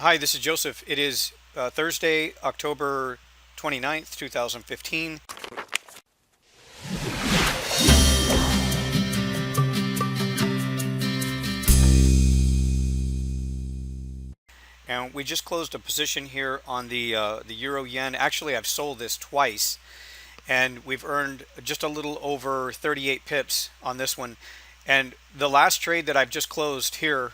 Hi, this is Joseph. It is Thursday, October 29th, 2015. And we just closed a position here on the euro yen. Actually, I've sold this twice, and we've earned just a little over 38 pips on this one. And the last trade that I've just closed here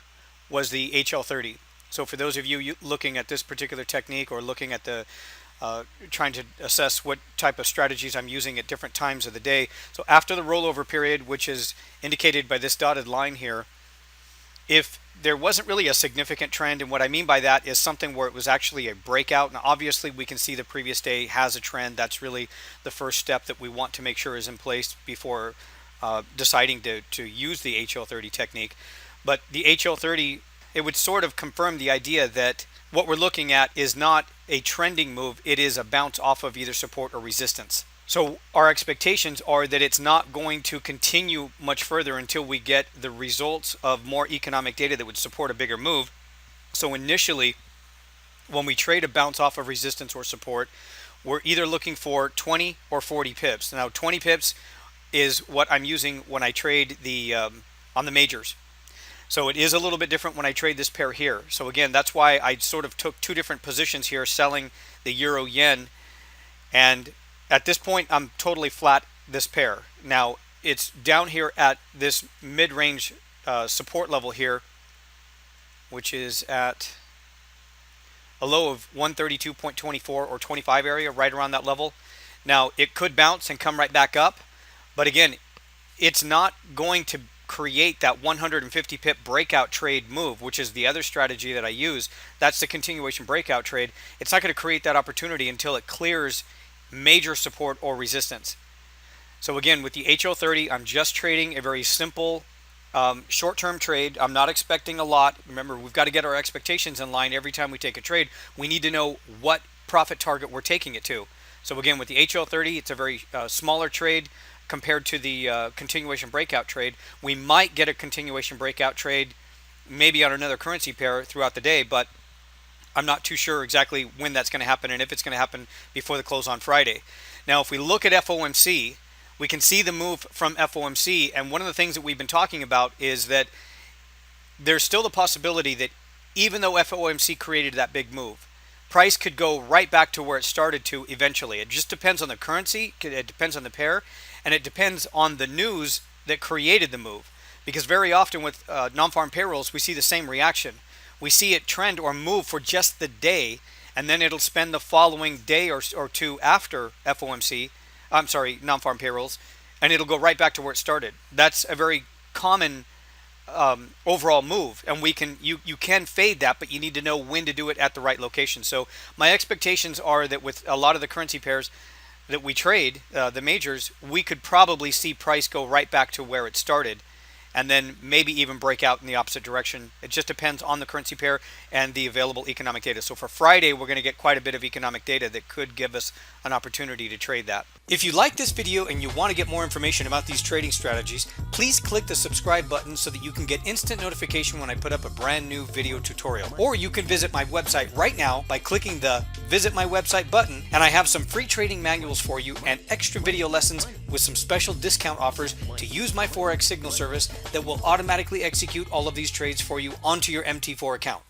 was the HL30. So for those of you looking at this particular technique or looking at the trying to assess what type of strategies I'm using at different times of the day. So after the rollover period, which is indicated by this dotted line here, if there wasn't really a significant trend, and what I mean by that is something where it was actually a breakout. Now obviously we can see the previous day has a trend. That's really the first step that we want to make sure is in place before deciding to use the HL30 technique. But the HL30, it would sort of confirm the idea that what we're looking at is not a trending move, it is a bounce off of either support or resistance. So our expectations are that it's not going to continue much further until we get the results of more economic data that would support a bigger move. So initially, when we trade a bounce off of resistance or support, we're either looking for 20 or 40 pips. Now 20 pips is what I'm using when I trade the on the majors. So it is a little bit different when I trade this pair here. So again, that's why I sort of took two different positions here, selling the euro yen. And at this point, I'm totally flat this pair. Now it's down here at this mid-range support level here, which is at a low of 132.24 or 25 area, right around that level. Now it could bounce and come right back up, but again, it's not going to create that 150 pip breakout trade move, which is the other strategy that I use. That's the continuation breakout trade. It's not going to create that opportunity until it clears major support or resistance. So again, with the HL30, I'm just trading a very simple short-term trade. I'm not expecting a lot. Remember, we've got to get our expectations in line every time we take a trade. We need to know what profit target we're taking it to. So again, with the HL30, it's a very smaller trade compared to the continuation breakout trade. We might get a continuation breakout trade maybe on another currency pair throughout the day, but I'm not too sure exactly when that's going to happen and if it's going to happen before the close on Friday. Now, if we look at FOMC, we can see the move from FOMC, and one of the things that we've been talking about is that there's still the possibility that even though FOMC created that big move, price could go right back to where it started to eventually. It just depends on the currency, it depends on the pair, and it depends on the news that created the move. Because very often with non-farm payrolls, we see the same reaction. We see it trend or move for just the day, and then it'll spend the following day or two after non-farm payrolls, and it'll go right back to where it started. That's a very common overall move, and you can fade that, but you need to know when to do it at the right location. So my expectations are that with a lot of the currency pairs that we trade, the majors, we could probably see price go right back to where it started, and then maybe even break out in the opposite direction. It just depends on the currency pair and the available economic data. So for Friday, we're going to get quite a bit of economic data that could give us an opportunity to trade that. If you like this video and you want to get more information about these trading strategies, please click the subscribe button so that you can get instant notification when I put up a brand new video tutorial. Or you can visit my website right now by clicking the Visit My Website button, and I have some free trading manuals for you and extra video lessons with some special discount offers to use my Forex Signal service that will automatically execute all of these trades for you onto your MT4 account.